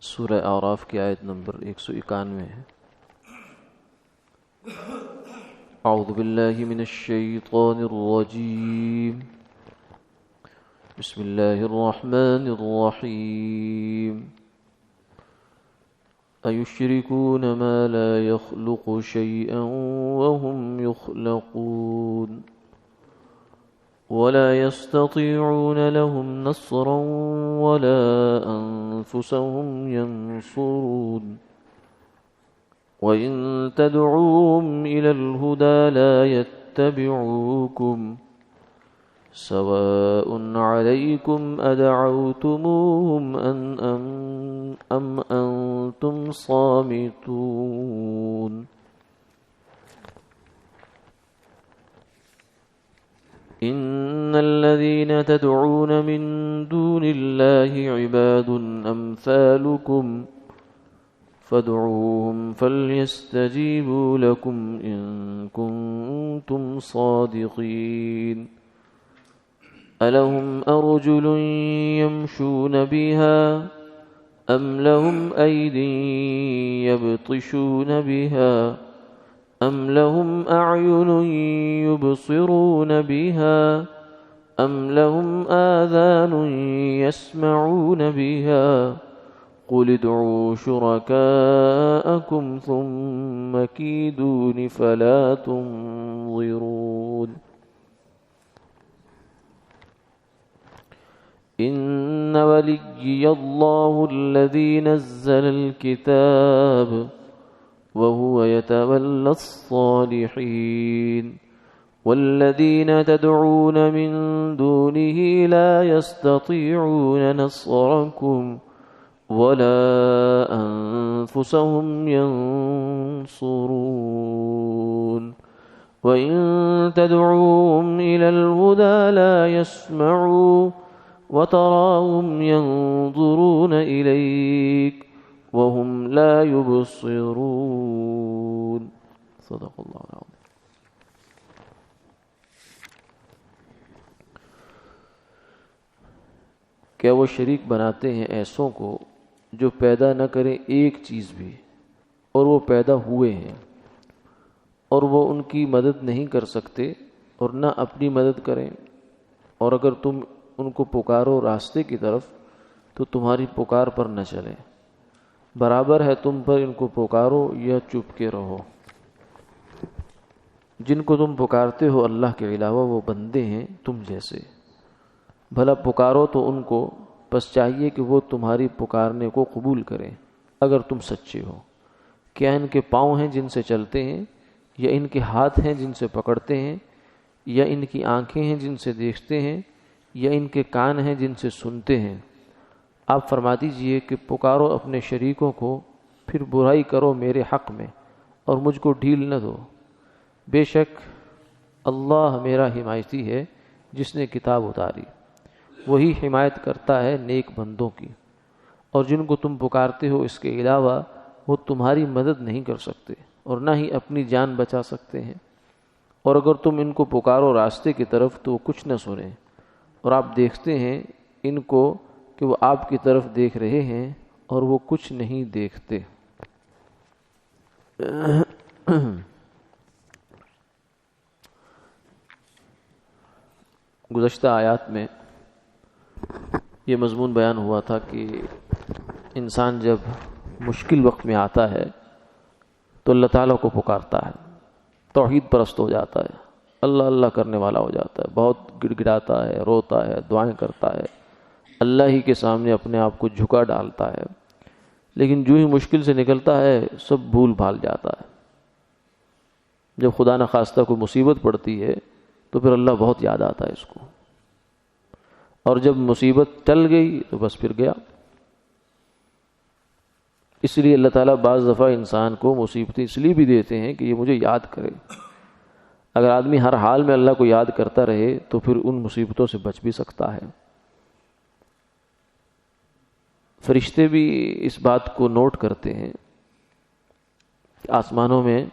سورہ اعراف کی آیت نمبر 191 ہے۔ اعوذ باللہ من الشیطان الرجیم، بسم اللہ الرحمن الرحیم۔ ایشرکون ما لا یخلق شیئا وهم یخلقون ولا يستطيعون لهم نصرا ولا أنفسهم ينصرون وإن تدعوهم إلى الهدى لا يتبعوكم سواء عليكم أدعوتموهم أم أنتم صامتون إن الذين تدعون من دون الله عباد أمثالكم فادعوهم فليستجيبوا لكم إن كنتم صادقين ألهم أرجل يمشون بها أم لهم أيد يبطشون بها أم لهم أعين يبصرون بها أم لهم آذان يسمعون بها قل ادعوا شركاءكم ثم كيدون فلا تنظرون إن وليي الله الذي نزل الكتاب وهو يتولى الصالحين والذين تدعون من دونه لا يستطيعون نصركم ولا أنفسهم ينصرون وإن تدعوهم إلى الهدى لا يسمعوا وتراهم ينظرون إليك وهم لا يبصرون صدق اللہ العظیم۔ کیا وہ شریک بناتے ہیں ایسوں کو جو پیدا نہ کریں ایک چیز بھی، اور وہ پیدا ہوئے ہیں، اور وہ ان کی مدد نہیں کر سکتے اور نہ اپنی مدد کریں، اور اگر تم ان کو پکارو راستے کی طرف تو تمہاری پکار پر نہ چلیں، برابر ہے تم پر ان کو پکارو یا چپ کے رہو۔ جن کو تم پکارتے ہو اللہ کے علاوہ وہ بندے ہیں تم جیسے، بھلا پکارو تو ان کو، بس چاہیے کہ وہ تمہاری پکارنے کو قبول کریں اگر تم سچے ہو۔ کیا ان کے پاؤں ہیں جن سے چلتے ہیں، یا ان کے ہاتھ ہیں جن سے پکڑتے ہیں، یا ان کی آنکھیں ہیں جن سے دیکھتے ہیں، یا ان کے کان ہیں جن سے سنتے ہیں؟ آپ فرما دیجئے کہ پکارو اپنے شریکوں کو، پھر برائی کرو میرے حق میں اور مجھ کو ڈھیل نہ دو۔ بے شک اللہ میرا حمایتی ہے جس نے کتاب اتاری، وہی حمایت کرتا ہے نیک بندوں کی، اور جن کو تم پکارتے ہو اس کے علاوہ وہ تمہاری مدد نہیں کر سکتے اور نہ ہی اپنی جان بچا سکتے ہیں، اور اگر تم ان کو پکارو راستے کی طرف تو وہ کچھ نہ سنیں، اور آپ دیکھتے ہیں ان کو کہ وہ آپ کی طرف دیکھ رہے ہیں اور وہ کچھ نہیں دیکھتے۔ گزشتہ آیات میں یہ مضمون بیان ہوا تھا کہ انسان جب مشکل وقت میں آتا ہے تو اللہ تعالیٰ کو پکارتا ہے، توحید پرست ہو جاتا ہے، اللہ اللہ کرنے والا ہو جاتا ہے، بہت گڑ گڑاتا ہے، روتا ہے، دعائیں کرتا ہے، اللہ ہی کے سامنے اپنے آپ کو جھکا ڈالتا ہے، لیکن جو ہی مشکل سے نکلتا ہے سب بھول بھال جاتا ہے۔ جب خدا نخواستہ کوئی مصیبت پڑتی ہے تو پھر اللہ بہت یاد آتا ہے اس کو، اور جب مصیبت ٹل گئی تو بس پھر گیا۔ اس لیے اللہ تعالیٰ بعض دفعہ انسان کو مصیبتیں اس لیے بھی دیتے ہیں کہ یہ مجھے یاد کرے۔ اگر آدمی ہر حال میں اللہ کو یاد کرتا رہے تو پھر ان مصیبتوں سے بچ بھی سکتا ہے۔ فرشتے بھی اس بات کو نوٹ کرتے ہیں کہ آسمانوں میں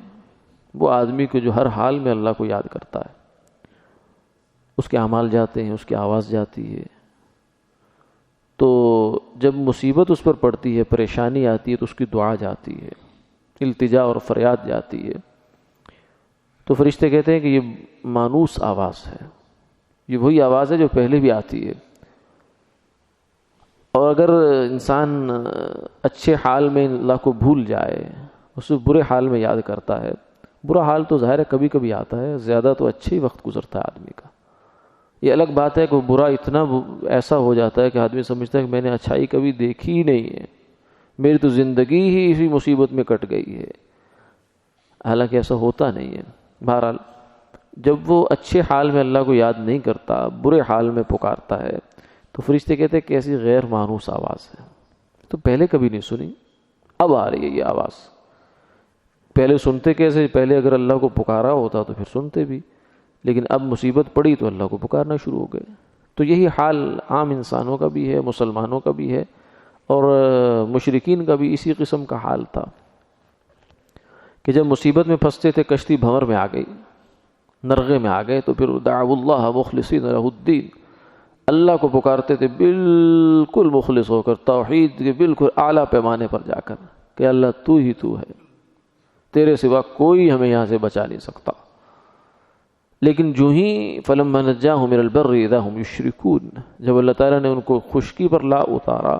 وہ آدمی کو جو ہر حال میں اللہ کو یاد کرتا ہے، اس کے اعمال جاتے ہیں، اس کی آواز جاتی ہے، تو جب مصیبت اس پر پڑتی ہے، پریشانی آتی ہے، تو اس کی دعا جاتی ہے، التجا اور فریاد جاتی ہے، تو فرشتے کہتے ہیں کہ یہ مانوس آواز ہے، یہ وہی آواز ہے جو پہلے بھی آتی ہے۔ اور اگر انسان اچھے حال میں اللہ کو بھول جائے، اسے برے حال میں یاد کرتا ہے، برا حال تو ظاہر ہے کبھی کبھی آتا ہے، زیادہ تو اچھے ہی وقت گزرتا ہے آدمی کا۔ یہ الگ بات ہے کہ وہ برا اتنا ایسا ہو جاتا ہے کہ آدمی سمجھتا ہے کہ میں نے اچھائی کبھی دیکھی ہی نہیں ہے، میری تو زندگی ہی اسی مصیبت میں کٹ گئی ہے، حالانکہ ایسا ہوتا نہیں ہے۔ بہرحال جب وہ اچھے حال میں اللہ کو یاد نہیں کرتا، برے حال میں پکارتا ہے، تو فرشتے کہتے ہیں کہ ایسی غیر مانوس آواز ہے، تو پہلے کبھی نہیں سنی، اب آ رہی ہے یہ آواز۔ پہلے سنتے کیسے؟ پہلے اگر اللہ کو پکارا ہوتا تو پھر سنتے بھی، لیکن اب مصیبت پڑی تو اللہ کو پکارنا شروع ہو گئے۔ تو یہی حال عام انسانوں کا بھی ہے، مسلمانوں کا بھی ہے، اور مشرکین کا بھی اسی قسم کا حال تھا کہ جب مصیبت میں پھنستے تھے، کشتی بھنور میں آ گئی، نرغے میں آ گئے، تو پھر دعوا اللہ مخلصین لہ الدین، اللہ کو پکارتے تھے بالکل مخلص ہو کر، توحید کے بالکل اعلیٰ پیمانے پر جا کر کہ اللہ تو ہی تو ہے، تیرے سوا کوئی ہمیں یہاں سے بچا نہیں سکتا۔ لیکن جو ہی فلما نجاہم الی البر اذا ہم یشرکون، جب اللہ تعالیٰ نے ان کو خشکی پر لا اتارا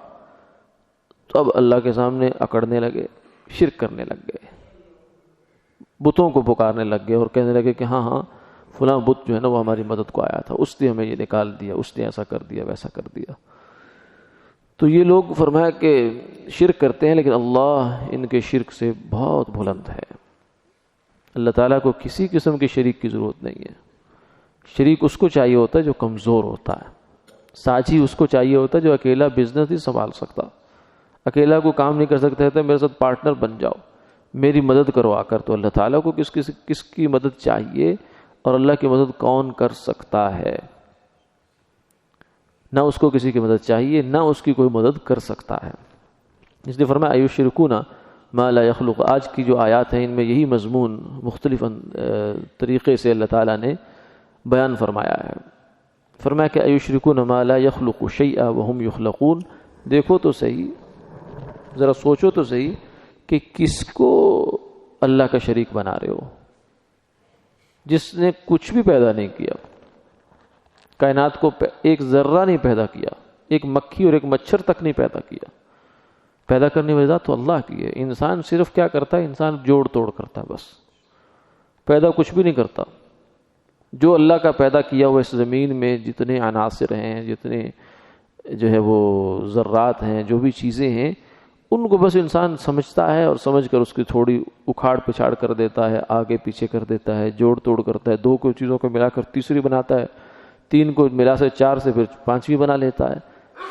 تو اب اللہ کے سامنے اکڑنے لگے، شرک کرنے لگ گئے، بتوں کو پکارنے لگ گئے اور کہنے لگے کہ ہاں ہاں فلاں بت جو ہے نا وہ ہماری مدد کو آیا تھا، اس نے ہمیں یہ نکال دیا، اس نے ایسا کر دیا، ویسا کر دیا۔ تو یہ لوگ فرمایا کہ شرک کرتے ہیں، لیکن اللہ ان کے شرک سے بہت بلند ہے۔ اللہ تعالیٰ کو کسی قسم کے شریک کی ضرورت نہیں ہے۔ شریک اس کو چاہیے ہوتا ہے جو کمزور ہوتا ہے، ساتھی اس کو چاہیے ہوتا ہے جو اکیلا بزنس نہیں سنبھال سکتا، اکیلا کوئی کام نہیں کر سکتا ہے، تو میرے ساتھ پارٹنر بن جاؤ، میری مدد کرو آ کر۔ تو اللہ تعالیٰ کو کس کی مدد چاہیے اور اللہ کی مدد کون کر سکتا ہے؟ نہ اس کو کسی کی مدد چاہیے، نہ اس کی کوئی مدد کر سکتا ہے۔ اس لیے فرمایا ایشرکون ما لا یخلق۔ آج کی جو آیات ہیں ان میں یہی مضمون مختلف طریقے سے اللہ تعالیٰ نے بیان فرمایا ہے۔ فرمایا کہ ایشرکون ما لا یخلق شیئا وہم یخلقون۔ دیکھو تو صحیح، ذرا سوچو تو صحیح کہ کس کو اللہ کا شریک بنا رہے ہو، جس نے کچھ بھی پیدا نہیں کیا، کائنات کو ایک ذرہ نہیں پیدا کیا، ایک مکھی اور ایک مچھر تک نہیں پیدا کیا۔ پیدا کرنے والی ذات تو اللہ کی ہے، انسان صرف کیا کرتا ہے؟ انسان جوڑ توڑ کرتا ہے، بس پیدا کچھ بھی نہیں کرتا۔ جو اللہ کا پیدا کیا ہوا اس زمین میں جتنے عناصر ہیں، جتنے جو ہے وہ ذرات ہیں، جو بھی چیزیں ہیں، ان کو بس انسان سمجھتا ہے اور سمجھ کر اس کی تھوڑی اکھاڑ پچھاڑ کر دیتا ہے، آگے پیچھے کر دیتا ہے، جوڑ توڑ کرتا ہے، دو کو چیزوں کو ملا کر تیسری بناتا ہے، تین کو ملا سے چار سے پھر پانچویں بنا لیتا ہے۔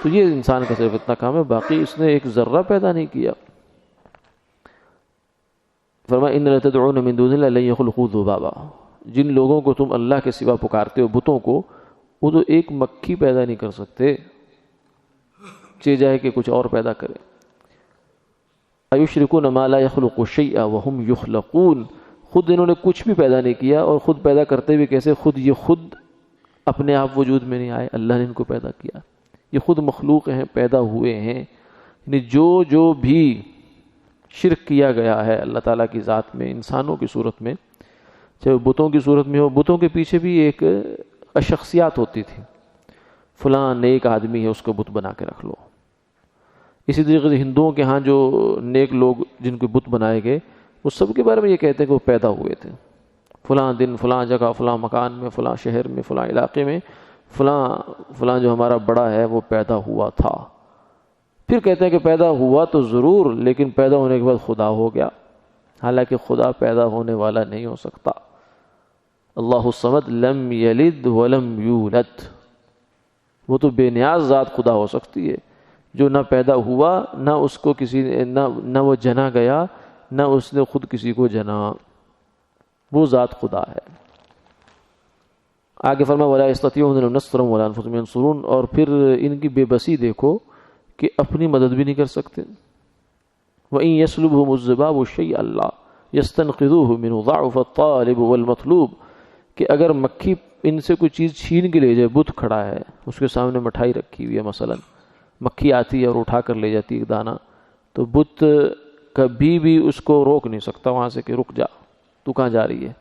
تو یہ انسان کا صرف اتنا کام ہے، باقی اس نے ایک ذرہ پیدا نہیں کیا۔ فرمایا ان الذین تدعون من دون اللہ لن یخلقوا ذبابا، جن لوگوں کو تم اللہ کے سوا پکارتے ہو، بتوں کو، وہ تو ایک مکھی پیدا نہیں کر سکتے، چاہے جائے کہ کچھ اور پیدا کرے۔ ایشرکون ما لا یخلق شیئا وہم یخلقون، خود انہوں نے کچھ بھی پیدا نہیں کیا، اور خود پیدا کرتے بھی کیسے؟ یہ خود اپنے آپ وجود میں نہیں آئے، اللہ نے ان کو پیدا کیا، یہ خود مخلوق ہیں، پیدا ہوئے ہیں۔ یعنی جو بھی شرک کیا گیا ہے اللہ تعالیٰ کی ذات میں، انسانوں کی صورت میں، چاہے بتوں کی صورت میں ہو، بتوں کے پیچھے بھی ایک شخصیات ہوتی تھی، فلاں نیک آدمی ہے اس کو بت بنا کے رکھ لو۔ اسی طریقے سے ہندوؤں کے ہاں جو نیک لوگ جن کو بت بنائے گئے، وہ سب کے بارے میں یہ کہتے ہیں کہ وہ پیدا ہوئے تھے، فلاں دن فلاں جگہ فلاں مکان میں فلاں شہر میں فلاں علاقے میں فلاں جو ہمارا بڑا ہے وہ پیدا ہوا تھا۔ پھر کہتے ہیں کہ پیدا ہوا تو ضرور، لیکن پیدا ہونے کے بعد خدا ہو گیا، حالانکہ خدا پیدا ہونے والا نہیں ہو سکتا۔ اللہ الصمد لم یلد ولم یولد، وہ تو بے نیاز ذات خدا ہو سکتی ہے جو نہ پیدا ہوا، نہ اس کو کسی نہ وہ جنا گیا، نہ اس نے خود کسی کو جنا، وہ ذات خدا ہے۔ آگے فرمایا وَلَا يَسْتَطِيعُونَ نَصْرًا وَلَا أَنفُسَهُمْ يَنصُرُونَ، اور پھر ان کی بے بسی دیکھو کہ اپنی مدد بھی نہیں کر سکتے۔ وَإِن يَسْلُبْهُمُ الذِّبَابُ شَيْئًا لَّا يَسْتَنقِذُوهُ مِنْهُ ضَعْفَ الطَّالِبُ وَالْمَطْلُوبُ، کہ اگر مکھی ان سے کوئی چیز چھین کے لے جائے، بت کھڑا ہے، اس کے سامنے مٹھائی رکھی ہوئی ہے مثلا، مکھی آتی ہے اور اٹھا کر لے جاتی ہے ایک دانہ، تو بت کبھی بھی اس کو روک نہیں سکتا وہاں سے کہ رک جا، تو کہاں جا رہی ہے،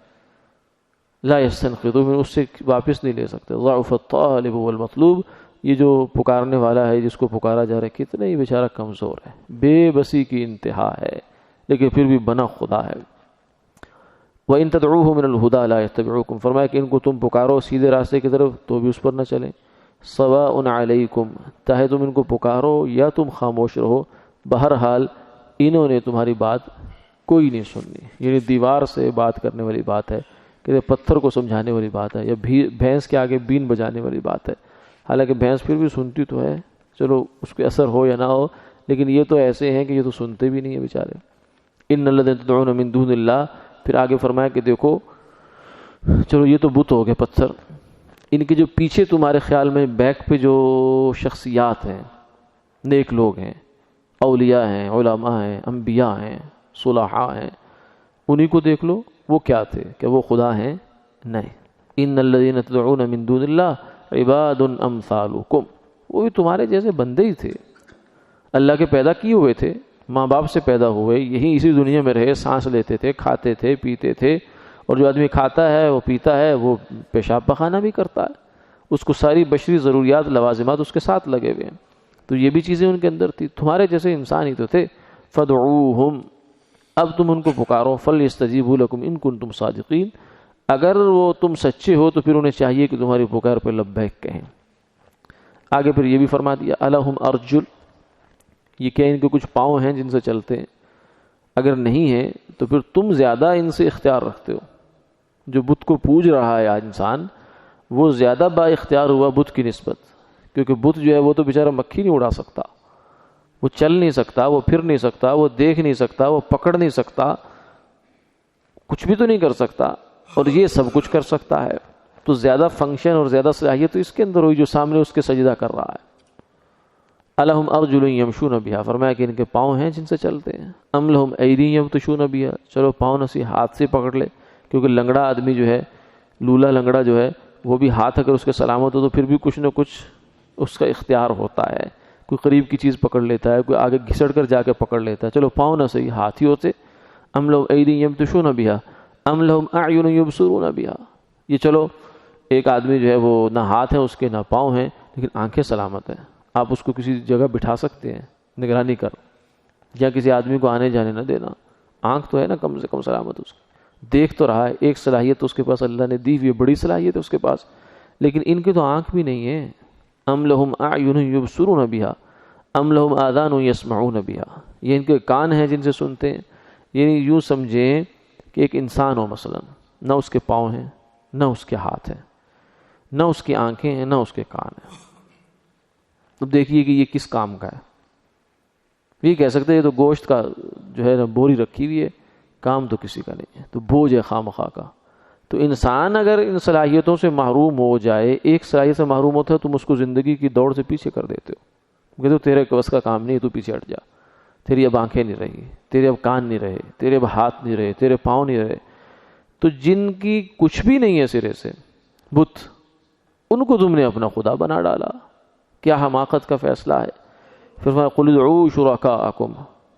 لا یستنقذ، اس سے واپس نہیں لے سکتے۔ ضعف الطالب والمطلوب، یہ جو پکارنے والا ہے جس کو پکارا جا رہا ہے کتنا ہی بیچارہ کمزور ہے، بے بسی کی انتہا ہے، لیکن پھر بھی بنا خدا ہے۔ وَإِن تَدْعُوهُ مِنَ الْهُدَى لَا يَتَّبِعُوكُمْ، فرمایا کہ ان کو تم پکارو سیدھے راستے کی طرف تو بھی اس پر نہ چلیں۔ سَوَاءٌ عَلَيْكُمْ، چاہے تم ان کو پکارو یا تم خاموش رہو، بہرحال انہوں نے تمہاری بات کوئی نہیں سننی، یعنی دیوار سے بات کرنے والی بات ہے، کہ پتھر کو سمجھانے والی بات ہے، یا بھینس کے آگے بین بجانے والی بات ہے۔ حالانکہ بھینس پھر بھی سنتی تو ہے، چلو اس کے اثر ہو یا نہ ہو، لیکن یہ تو ایسے ہیں کہ یہ تو سنتے بھی نہیں ہیں بیچارے۔ ان الذین تدعون من دون اللہ، پھر آگے فرمایا کہ دیکھو چلو یہ تو بت ہو گئے پتھر، ان کے جو پیچھے تمہارے خیال میں بیک پہ جو شخصیات ہیں، نیک لوگ ہیں، اولیاء ہیں، علماء ہیں، انبیاء ہیں، صلحاء ہیں، انہی کو دیکھ لو، وہ کیا تھے؟ کہ وہ خدا ہیں؟ نہیں۔ ان الذین تدعون من دون اللہ عباد امثالکم، وہ بھی تمہارے جیسے بندے ہی تھے، اللہ کے پیدا کیے ہوئے تھے، ماں باپ سے پیدا ہوئے، یہی اسی دنیا میں رہے، سانس لیتے تھے، کھاتے تھے، پیتے تھے، اور جو آدمی کھاتا ہے وہ پیتا ہے وہ پیشاب پخانہ بھی کرتا ہے، اس کو ساری بشری ضروریات لوازمات اس کے ساتھ لگے ہوئے ہیں، تو یہ بھی چیزیں ان کے اندر تھی، تمہارے جیسے انسان ہی تو تھے۔ فدعوہم، اب تم ان کو پکارو، فلیستجیبوا لکم ان کنتم صادقین، اگر وہ تم سچے ہو تو پھر انہیں چاہیے کہ تمہاری پکار پہ لبیک کہیں۔ آگے پھر یہ بھی فرما دیا الہم ارجل، یہ کیا ان کے کچھ پاؤں ہیں جن سے چلتے ہیں؟ اگر نہیں ہیں تو پھر تم زیادہ ان سے اختیار رکھتے ہو، جو بت کو پوج رہا ہے آج انسان، وہ زیادہ با اختیار ہوا بت کی نسبت، کیونکہ بت جو ہے وہ تو بیچارہ مکھی نہیں اڑا سکتا، وہ چل نہیں سکتا، وہ پھر نہیں سکتا، وہ دیکھ نہیں سکتا، وہ پکڑ نہیں سکتا، کچھ بھی تو نہیں کر سکتا، اور یہ سب کچھ کر سکتا ہے، تو زیادہ فنکشن اور زیادہ صلاحیت تو اس کے اندر ہوئی جو سامنے اس کے سجدہ کر رہا ہے۔ الہم ارجل یمشون بہا، فرمایا کہ ان کے پاؤں ہیں جن سے چلتے ہیں، ام لہم ایدی یبطشون بہا، چلو پاؤں نسی ہاتھ سے پکڑ لے، کیونکہ لنگڑا آدمی جو ہے، لولا لنگڑا جو ہے، وہ بھی ہاتھ اگر اس کے سلامت ہو تو پھر بھی کچھ نہ کچھ اس کا اختیار ہوتا ہے، کوئی قریب کی چیز پکڑ لیتا ہے، کوئی آگے گھسڑ کر جا کے پکڑ لیتا ہے، چلو پاؤں نہ صحیح ہاتھ ہی ہوتے۔ ام لہم ایدی یبطشون بہا ام لہم اعین یبصرون بہا، یہ چلو ایک آدمی جو ہے وہ نہ ہاتھ ہے اس کے نہ پاؤں ہیں، لیکن آنکھیں سلامت ہیں، آپ اس کو کسی جگہ بٹھا سکتے ہیں، نگرانی کر، یا کسی آدمی کو آنے جانے نہ دینا، آنکھ تو ہے نا کم سے کم سلامت، اس کی دیکھ تو رہا ہے، ایک صلاحیت اس کے پاس اللہ نے دی ہوئی، بڑی صلاحیت ہے اس کے پاس، لیکن ان کی تو آنکھ بھی نہیں ہے۔ ام لہم اعین یبصرون بہا ام لہم آذان یسمعون بہا، یہ ان کے کان ہیں جن سے سنتے ہیں، یعنی یوں سمجھیں کہ ایک انسان ہو مثلا، نہ اس کے پاؤں ہیں، نہ اس کے ہاتھ ہیں، نہ اس کی آنکھیں ہیں، نہ اس کے کان ہیں، اب دیکھیے کہ یہ کس کام کا ہے؟ یہ کہہ سکتے ہیں یہ تو گوشت کا جو ہے نا بوری رکھی ہوئی ہے، کام تو کسی کا نہیں ہے، تو بوجھ ہے خواہ کا۔ تو انسان اگر ان صلاحیتوں سے محروم ہو جائے، ایک صلاحیت سے محروم ہوتا ہے، تم اس کو زندگی کی دوڑ سے پیچھے کر دیتے ہو، کہ تو تیرے بس کا کام نہیں، تو پیچھے ہٹ جا، تیری اب آنکھیں نہیں رہی، تیرے اب کان نہیں رہے، تیرے اب ہاتھ نہیں رہے، تیرے پاؤں نہیں رہے، تو جن کی کچھ بھی نہیں ہے سرے سے، بت، ان کو تم نے اپنا خدا بنا ڈالا، کیا حماقت کا فیصلہ ہے۔ پھر فرمایا قل ادعوا شرکاءکم،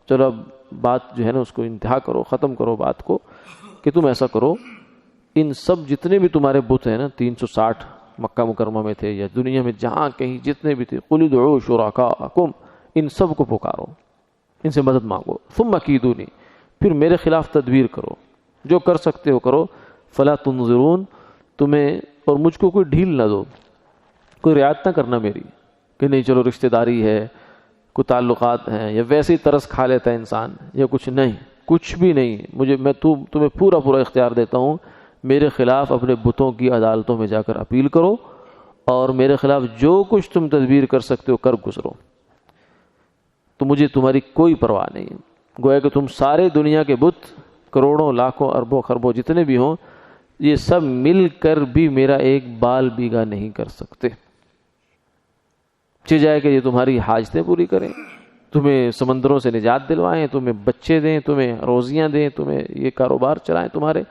چلو اب بات جو ہے نا اس کو انتہا کرو، ختم کرو بات کو، کہ تم ایسا کرو، ان سب جتنے بھی تمہارے بت ہیں نا، 360 مکہ مکرمہ میں تھے یا دنیا میں جہاں کہیں جتنے بھی تھے، قل ادعوا شرکاءکم، ان سب کو پکارو، ان سے مدد مانگو، ثم کیدونی، پھر میرے خلاف تدبیر کرو، جو کر سکتے ہو کرو، فلا تنظرون، تمہیں اور مجھ کو کوئی ڈھیل نہ دو، کوئی رعایت نہ کرنا میری، کہ نہیں چلو رشتہ داری ہے، کوئی تعلقات ہیں، یا ویسے ہی ترس کھا لیتا ہے انسان، یا کچھ نہیں، کچھ بھی نہیں، میں تمہیں پورا اختیار دیتا ہوں، میرے خلاف اپنے بتوں کی عدالتوں میں جا کر اپیل کرو، اور میرے خلاف جو کچھ تم تدبیر کر سکتے ہو کر گزرو، تو مجھے تمہاری کوئی پرواہ نہیں ہے۔ گویا کہ تم سارے دنیا کے بت، کروڑوں لاکھوں اربوں خربوں جتنے بھی ہوں، یہ سب مل کر بھی میرا ایک بال بیگا نہیں کر سکتے، چاہے جائے کہ یہ تمہاری حاجتیں پوری کریں، تمہیں سمندروں سے نجات دلوائیں، تمہیں بچے دیں، تمہیں روزیاں دیں، تمہیں یہ کاروبار چلائیں تمہارے،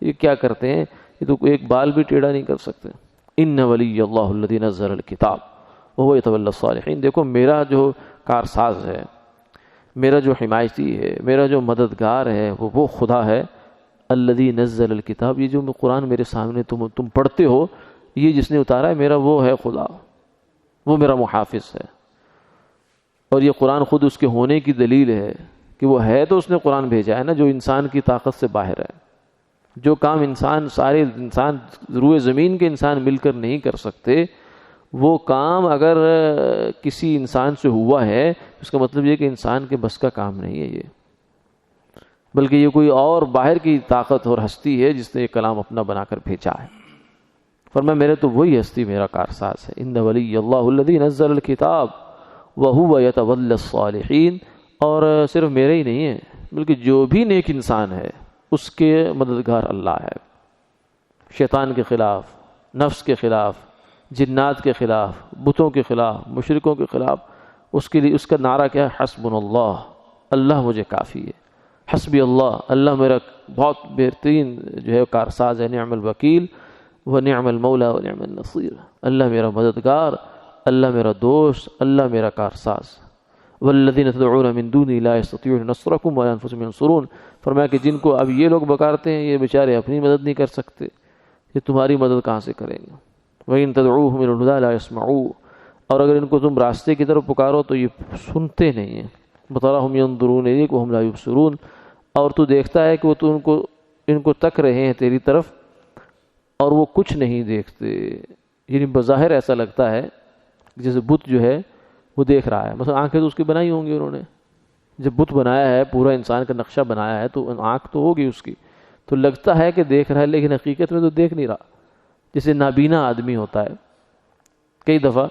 یہ کیا کرتے ہیں؟ یہ تو ایک بال بھی ٹیڑھا نہیں کر سکتے۔ ان ولی اللہ الذی نزل الکتاب، وهو يتولى الصالحین. دیکھو میرا جو کارساز ہے، میرا جو حمایتی ہے، میرا جو مددگار ہے وہ خدا ہے. الذی نزل الکتاب، یہ جو قرآن میرے سامنے تم پڑھتے ہو، یہ جس نے اتارا ہے میرا وہ ہے خدا، وہ میرا محافظ ہے. اور یہ قرآن خود اس کے ہونے کی دلیل ہے کہ وہ ہے تو اس نے قرآن بھیجا ہے نا، جو انسان کی طاقت سے باہر ہے. جو کام سارے انسان روئے زمین کے انسان مل کر نہیں کر سکتے، وہ کام اگر کسی انسان سے ہوا ہے اس کا مطلب یہ کہ انسان کے بس کا کام نہیں ہے یہ، بلکہ یہ کوئی اور باہر کی طاقت اور ہستی ہے جس نے یہ کلام اپنا بنا کر بھیجا ہے. فرمایا میرے تو وہی ہستی میرا کارساز ہے. ان ولی اللہ الذی نزل الکتاب وہو یتولی الصالحین. اور صرف میرے ہی نہیں ہے بلکہ جو بھی نیک انسان ہے اس کے مددگار اللہ ہے. شیطان کے خلاف، نفس کے خلاف، جنات کے خلاف، بتوں کے خلاف، مشرکوں کے خلاف اس کے لیے اس کا نعرہ کیا ہے؟ حسبنا اللہ، اللہ مجھے کافی ہے. حسبی اللہ، اللہ میرا بہت بہترین جو ہے کارساز ہے. نعم الوکیل و نعم المولا و نعم النصیر. اللہ میرا مددگار، اللہ میرا دوست، اللہ میرا کارساز. والذین تدعون من دونی لا یستطیعون نصرکم ولا انفسهم ینصرون. فرمایا کہ جن کو اب یہ لوگ پکارتے ہیں یہ بیچارے اپنی مدد نہیں کر سکتے، یہ تمہاری مدد کہاں سے کریں گے؟ وَإِن تَدْعُوهُمْ إِلَى الْهُدَىٰ لَا يَسْمَعُوا. اور اگر ان کو تم راستے کی طرف پکارو تو یہ سنتے نہیں ہیں. بَتَرَاهُمْ يَنظُرُونَ إِلَيْكَ وَهُمْ لَا يُبْصِرُونَ. اور تو دیکھتا ہے کہ وہ تو ان کو تک رہے ہیں تیری طرف اور وہ کچھ نہیں دیکھتے. یعنی بظاہر ایسا لگتا ہے جیسے بت جو ہے وہ دیکھ رہا ہے. مثلا آنکھیں تو اس کی بنائی ہوں گی انہوں نے، جب بت بنایا ہے، پورا انسان کا نقشہ بنایا ہے تو آنکھ تو ہوگی اس کی، تو لگتا ہے کہ دیکھ رہا ہے لیکن حقیقت میں تو دیکھ نہیں رہا. جیسے نابینا آدمی ہوتا ہے، کئی دفعہ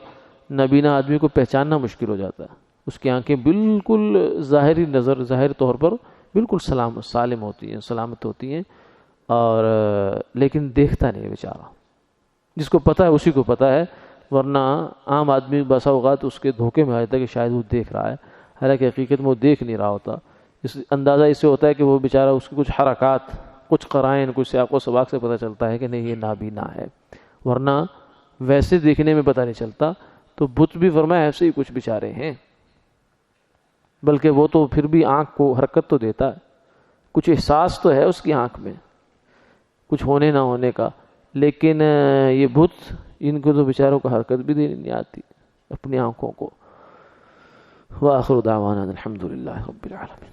نابینا آدمی کو پہچاننا مشکل ہو جاتا ہے. اس کی آنکھیں بالکل ظاہری نظر، ظاہر طور پر بالکل سالم ہوتی ہیں، سلامت ہوتی ہیں، اور لیکن دیکھتا نہیں ہے بیچارہ. جس کو پتہ ہے اسی کو پتہ ہے، ورنہ عام آدمی بسا اوقات اس کے دھوکے میں آ جاتا ہے کہ شاید وہ دیکھ رہا ہے، حالانکہ حقیقت میں وہ دیکھ نہیں رہا ہوتا. اس اندازہ اس سے ہوتا ہے کہ وہ بیچارہ اس کی کچھ حرکات، کچھ قرائن، کچھ سیاق و سباق سے پتہ چلتا ہے کہ نہیں یہ نابینا ہے، ورنہ ویسے دیکھنے میں پتہ نہیں چلتا. تو بت بھی فرمایا ایسے ہی کچھ بیچارے ہیں، بلکہ وہ تو پھر بھی آنکھ کو حرکت تو دیتا ہے، کچھ احساس تو ہے اس کی آنکھ میں کچھ ہونے نہ ہونے کا، لیکن یہ بت ان کو تو بیچاروں کو حرکت بھی دینی نہیں آتی اپنی آنکھوں کو. وآخر دعوانا الحمد للہ رب العالمین.